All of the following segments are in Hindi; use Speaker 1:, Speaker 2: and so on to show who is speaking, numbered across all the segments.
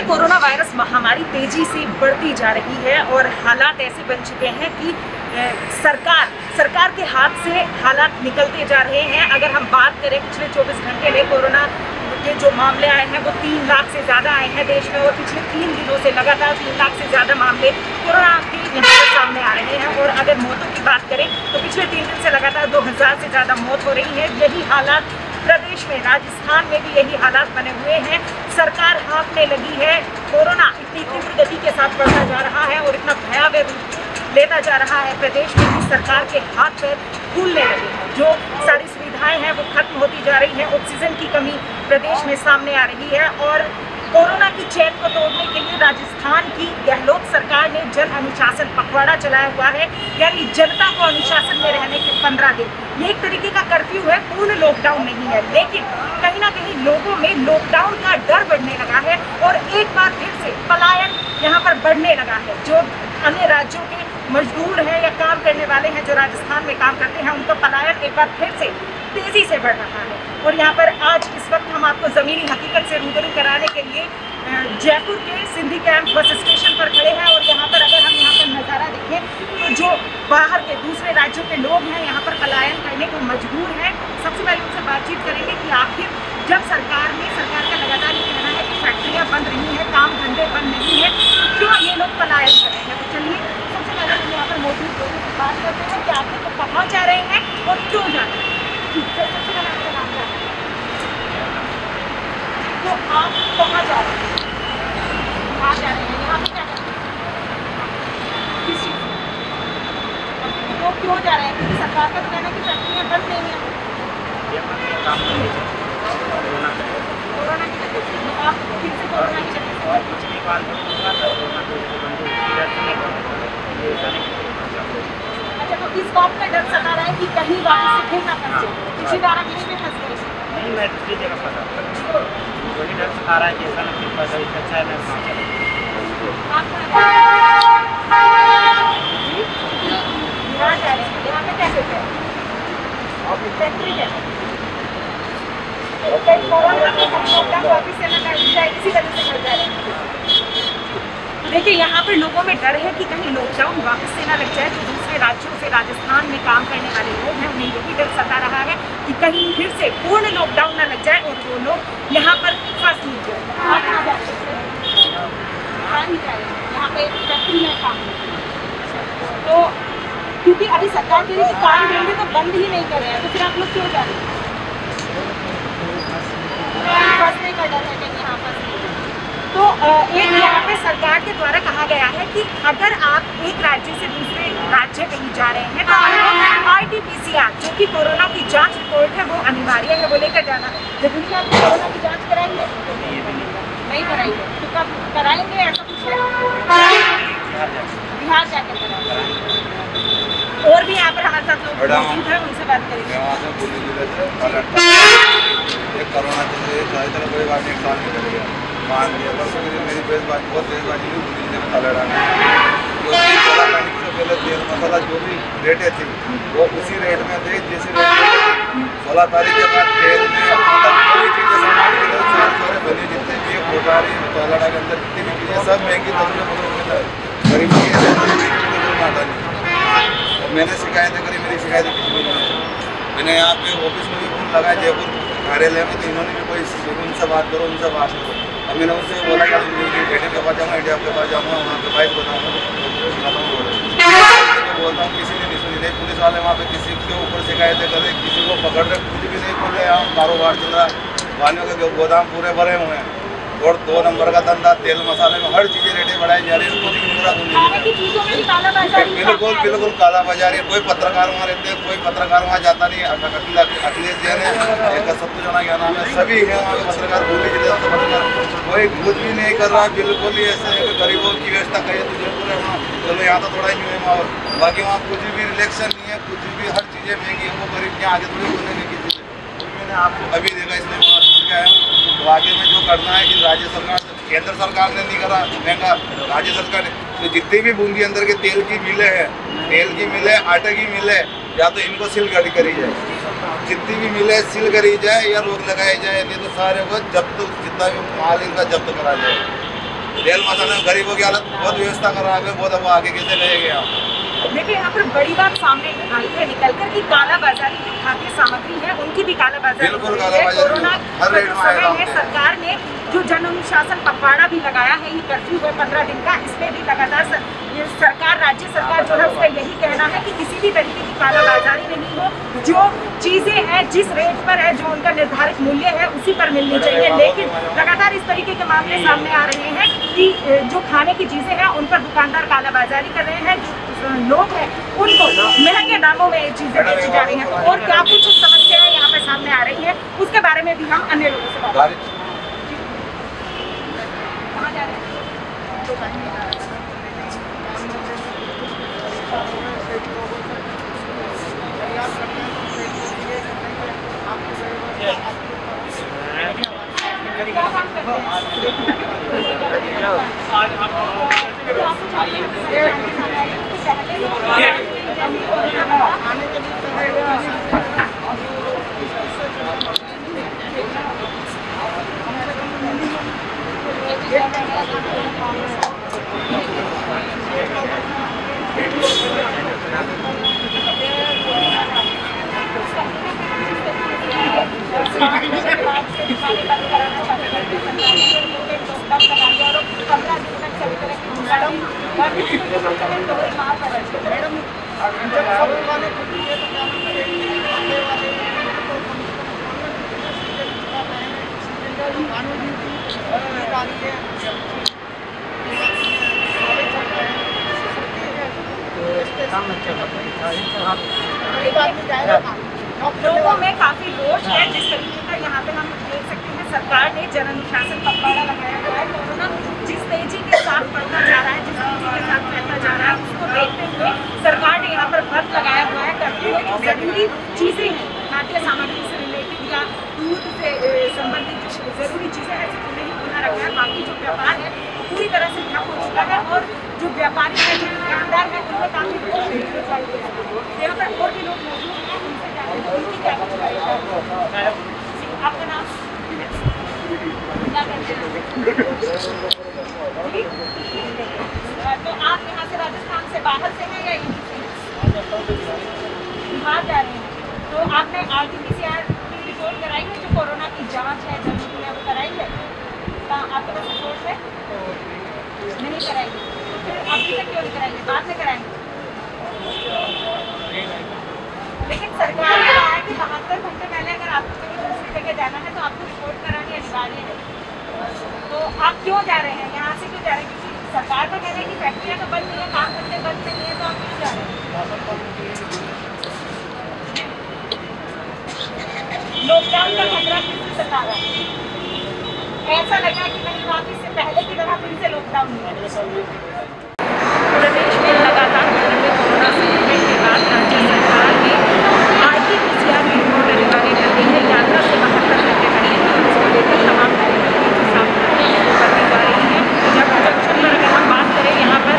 Speaker 1: कोरोना वायरस महामारी तेजी से बढ़ती जा रही है और हालात ऐसे बन चुके हैं कि सरकार के हाथ से हालात निकलते जा रहे हैं। अगर हम बात करें पिछले 24 घंटे में कोरोना के जो मामले आए हैं वो 3 लाख से ज़्यादा आए हैं देश में, और पिछले 3 दिनों से लगातार 3 लाख से ज़्यादा मामले कोरोना के यहाँ पर सामने आ रहे हैं। और अगर मौतों की बात करें तो पिछले 3 दिन से लगातार 2000 से ज़्यादा मौत हो रही है। यही हालात प्रदेश में, राजस्थान में भी यही हालात बने हुए हैं। सरकार हाँफने लगी है। कोरोना इतनी तीव्र गति के साथ बढ़ता जा रहा है और इतना भयावह रूप लेता जा रहा है प्रदेश में कि सरकार के हाथ पैर फूलने लगे हैं। जो सारी सुविधाएं हैं वो खत्म होती जा रही हैं। ऑक्सीजन की कमी प्रदेश में सामने आ रही है और कोरोना की चैन को तोड़ने के लिए राजस्थान की गहलोत सरकार ने जन अनुशासन पखवाड़ा चलाया हुआ है, यानी जनता को अनुशासन में रहने के 15 दिन। ये एक तरीके का कर्फ्यू है, पूर्ण लॉकडाउन नहीं है, लेकिन कहीं ना कहीं लोगों में लॉकडाउन का डर बढ़ने लगा है और एक बार फिर से पलायन यहाँ पर बढ़ने लगा है। जो अन्य राज्यों के मजदूर हैं या काम करने वाले हैं जो राजस्थान में काम करते हैं, उनका पलायन एक बार फिर से तेज़ी से बढ़ रहा है। और यहाँ पर आज इस वक्त हम आपको ज़मीनी हकीकत से रूबरू कराने के लिए जयपुर के सिंधी कैंप बस स्टेशन पर खड़े हैं। और यहाँ पर अगर हम यहाँ पर नज़ारा देखें तो जो बाहर के दूसरे राज्यों के लोग हैं यहाँ पर पलायन करने को मजबूर हैं। सबसे पहले उनसे बातचीत करेंगे कि आखिर जब सरकार का लगातार ये कहना है कि फैक्ट्रियाँ बंद रही हैं, काम धंधे बंद नहीं है, तो क्यों ये लोग पलायन कर रहे हैं। तो चलिए सबसे पहले हम यहाँ पर मौजूद लोगों से बात करते हैं कि आखिर वो कहाँ जा रहे हैं और क्यों जा रहे हैं। सबसे पहले आपका नाम क्या है? तो आप कहाँ जा रहे हैं? कहाँ जा रहे हैं? यहाँ पे क्या कर रहे हैं? किस चीज़ तो क्यों जा रहे हैं? क्योंकि सरकार का तो कहना है कि फैक्ट्रियाँ बंद नहीं है। कोरोना की वजह से तो आप फिर से कोरोना की वजह से अच्छा, तो इस बात का डर सता रहा है कि कहीं वापस से फिर ना फंसे, पिछली बार आप इसमें फंस गए।
Speaker 2: नहीं, मैं दूसरी जगह फंसा, वही डर सता रहा है कि ऐसा ना फिर फंसा। इससे अच्छा है मैं वहाँ चला।
Speaker 1: यहाँ जा रहे हैं, यहाँ पे कैसे थे? फैक्ट्री है कोरोना के वापिस से ना कर जाए, इसी वजह से कर जा रहे हैं। देखिए यहाँ पर लोगों में डर है कि कहीं लॉकडाउन वापस से ना लग जाए। तो दूसरे राज्यों से राजस्थान में काम करने वाले लोग हैं, उन्हें यही डर सता रहा है कि कहीं फिर से पूर्ण लॉकडाउन ना लग जाए और वो लोग यहाँ पर फंस नहीं जाए। आप कहाँ जा सकते हैं? यहाँ पे फैक्ट्री में काम, तो क्योंकि अभी सरकार कह रही है कि काम धंधे तो बंद ही नहीं कर रहे हैं, तो फिर आप लोग क्यों जा रहे हैं? फंसने का डर है कहीं यहाँ पर। तो एक यहाँ पे सरकार के द्वारा कहा गया है कि अगर आप एक राज्य से दूसरे राज्य कहीं जा रहे हैं तो आपको RT-PCR जो कि कोरोना की जांच रिपोर्ट है वो अनिवार्य है, वो लेकर जाना। जरूरी आप कोरोना की जांच कराएंगे? नहीं कराएंगे तो कब कराएंगे? ऐसा कुछ बिहार जाकर कराएंगे। और भी यहाँ पर हमारे साथ लोग मौजूद हैं, उनसे बात करेंगे।
Speaker 3: कोरोना चल कोई बात नहीं, 1 साल निकल गया, मान लिया। परसों के दिन मेरी बेजबाजी बहुत तेजबाजी हुई, मुझे ने मसाला डाला क्योंकि 16 तारीख से पहले तेल मसाला जो भी रेटें थी वो उसी रेट में थे जैसे रेट 16 तारीख के बाद तेल में मतलब कोई चीज़ें सामान के सारे बने जितने भी कोटारी मसाला के अंदर जितनी भी चीज़ें सब महंगी 10 रुपये गरीब आता नहीं। मैंने शिकायतें करी, मेरी शिकायतें किसी भी नहीं। मैंने यहाँ पे ऑफिस में भी फोन लगाया जयपुर कार्यालय में, तो इन्होंने भी कोई उनसे बात करो, उनसे बात करो। अब मैंने उनसे बोला कि एटीएम के पास जाऊँगा, एटीएम के पास जाऊँगा, वहाँ पे बाइक बताऊँगा, बोलता हूँ, किसी ने नहीं सुनी। नहीं, पुलिस वाले वहाँ पे किसी के ऊपर शिकायतें करे, किसी को पकड़ रहे, कुछ भी नहीं बोल रहे। यहाँ कारोबार चल रहा है, वानियों के गोदाम पूरे भरे हुए हैं और 2 नंबर का धंधा, तेल मसाले में हर चीज़ें रेटें बढ़ाई जा रही है। कुछ नहीं हो रहा, बिल्कुल काला बाजारी है। कोई पत्रकार वहाँ रहते हैं, कोई पत्रकार वहाँ जाता नहीं। अखिलेश जैन है, एक सत्तू जना क्या नाम है, सभी है वहाँ के पत्रकार, भूमि जिले से पत्रकार, कोई कुछ भी नहीं कर रहा। बिल्कुल ही ऐसे है कि गरीबों की व्यवस्था करिए तो जयपुर है वहाँ, चलो यहाँ तो थोड़ा ही न्यू है माहौल, बाकी वहाँ कुछ भी रिलेक्शन नहीं है, कुछ भी हर चीज़ें महंगी है। वो गरीब के आगे थोड़ी बोलने की चीज़ें मैंने आपको अभी देखा, इसलिए वहाँ छोड़ के आया हूँ। तो आगे में जो करना है कि राज्य सरकार, केंद्र सरकार ने नहीं करा महंगा, राज्य सरकार ने तो जितनी भी बूंदी अंदर के तेल की मिलें हैं, तेल की मिलें, आटे की मिलें, या तो इनको सील करी जाए, जितनी भी मिलें सील करी जाए या रोक लगाई जाए, नहीं तो सारे को जब्त, जितना भी माल इनका जब्त करा जाए। रेल मसाले में गरीबों की हालत बहुत व्यवस्था कर रहा है, बहुत अब आगे कैसे रहेंगे आप।
Speaker 1: देखिए यहाँ पर बड़ी बात सामने आई है निकल कर कि कालाबाजारी जो खाद्य सामग्री है उनकी भी कालाबाजारी हो रही है। कोरोना का जो समय है, सरकार ने जो जन अनुशासन पखवाड़ा भी लगाया है, ये कर्फ्यू है 15 दिन का, इसमें भी लगातार सरकार, राज्य सरकार जो है उसका यही कहना है कि किसी भी तरीके की कालाबाजारी नहीं हो, जो चीज़ें हैं जिस रेट पर है, जो उनका निर्धारित मूल्य है उसी पर मिलनी चाहिए। लेकिन लगातार इस तरीके के मामले सामने आ रहे हैं कि जो खाने की चीज़ें हैं उन पर दुकानदार कालाबाजारी कर रहे हैं, जो लोग हैं उनको महंगे दामों में चीज़ें बेची जा रही हैं। और क्या कुछ समस्याएं यहाँ पे सामने आ रही है उसके बारे में भी हम अन्य लोगों से बात करें। कहाँ जा रहे हैं? लोगों में काफी रोष है जिस तरीके का यहाँ पे हम देख सकते हैं। सरकार ने जन अनुशासन पखवाड़ा लगाया हुआ है। कोरोना जिस तेजी के साथ बढ़ता जा रहा है, जिस तेजी के साथ फैलता जा रहा है, उसको देखते हुए सरकार ने यहाँ पर व्रत लगाया हुआ है। कर्फ्यू में जो जरूरी चीज़ें हैं, खाद्य सामग्री से रिलेटेड या दूध से संबंधित जो जरूरी चीज़ें हैं सिर्फ उन्हें ही खुला रखा है। बाकी जो व्यापार है पूरी तरह से ठप हो चुका है और जो व्यापारी है, जो दुकानदार है, उनमें काफी रोष दिखाई दे रहा है। यहाँ पर और भी लोग मौजूद हैं, उनसे जानते हैं उनकी क्या कुछ राय है। आपका नाम क्या करते हैं? तो आप यहाँ से राजस्थान से बाहर से हैं या यहीं से? बिहार जा रहे हैं। तो आपने RT-PCR की रिपोर्ट कराई है, जो कोरोना की जांच है जरूरी है वो कराई है? आपके पास रिपोर्ट है? नहीं कराएंगे, फिर अभी तक क्यों नहीं कराएंगे? बाद में कराएंगे। लेकिन सरकार ने कहा है कि 72 घंटे पहले अगर आपको कहीं दूसरी जगह जाना है तो आपको रिपोर्ट करानी अनिवार्य है। तो आप क्यों जा रहे हैं? यहाँ से क्यों जा रहे हैं? क्योंकि सरकार का कहना है कि फैक्ट्रियाँ तो बंद नहीं है, काम धंधे बंद नहीं है, तो आप क्यों जा रहे हैं? लॉकडाउन का खतरा फिर से सता रहा है। ऐसा लगा कि नहीं वापस से पहले की तरह फिर से लॉकडाउन हुआ। प्रदेश में लगातार बढ़ते कोरोना संक्रमण के बाद राज्य सरकार ने RT-PCR की रिपोर्ट अनिवार्य कर दी है। यात्रा से 72 घंटे पहले ही और इसको लेकर तमाम तरीके की जो सावधानियां वो बरती जा रही हैं। जब जंक्शन पर अगर हम बात करें, यहाँ पर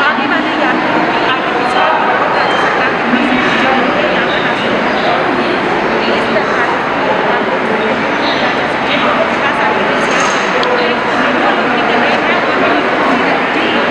Speaker 1: आने वाले यात्रियों की RT-PCR की रिपोर्ट राज्य सरकार की तरफ से दी जा रही है। यहाँ पर हासिल इस तरह लोगों के पास RT-PCR की रिपोर्ट है, उनकी कर रहे हैं और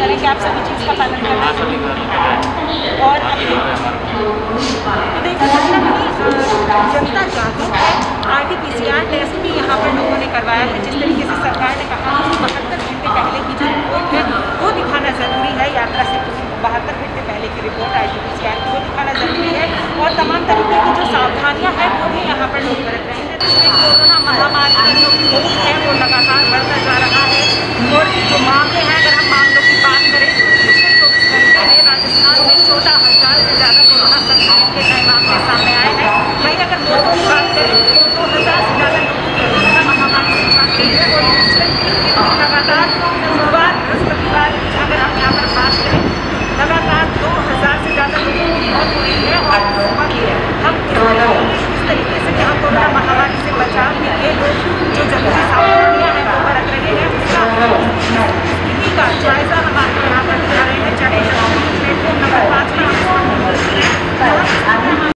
Speaker 1: करें कि आप सभी चीज़ का पालन कर
Speaker 2: हाँ,
Speaker 1: रहे
Speaker 2: सभी
Speaker 1: हैं और तो देखिए कहीं ना कहीं जनता जागरूक है। RT-PCR टेस्ट भी यहाँ पर लोगों ने करवाया है। जिस तरीके से सरकार ने कहा कि 72 घंटे पहले की जो रिपोर्ट है वो दिखाना ज़रूरी है, यात्रा से 72 घंटे पहले की रिपोर्ट RT-PCR की वो दिखाना ज़रूरी है और तमाम तरीके की जो सावधानियाँ हैं वो भी यहाँ पर लोग बरत रहे हैं। जिसमें कोरोना महामारी का जो खौफ है वो लगातार बढ़ता जा रहा है और जो मामले हैं, अगर हम मामलों की बात करें तो पिछले 24 घंटे में राजस्थान में 14,000 से ज़्यादा कोरोना संक्रमित के नए मामले सामने आए हैं। वहीं अगर लोगों की बात करें तो 2,000 से ज़्यादा लोगों को कोरोना महामारी से जान गई है और पिछले 3 दिन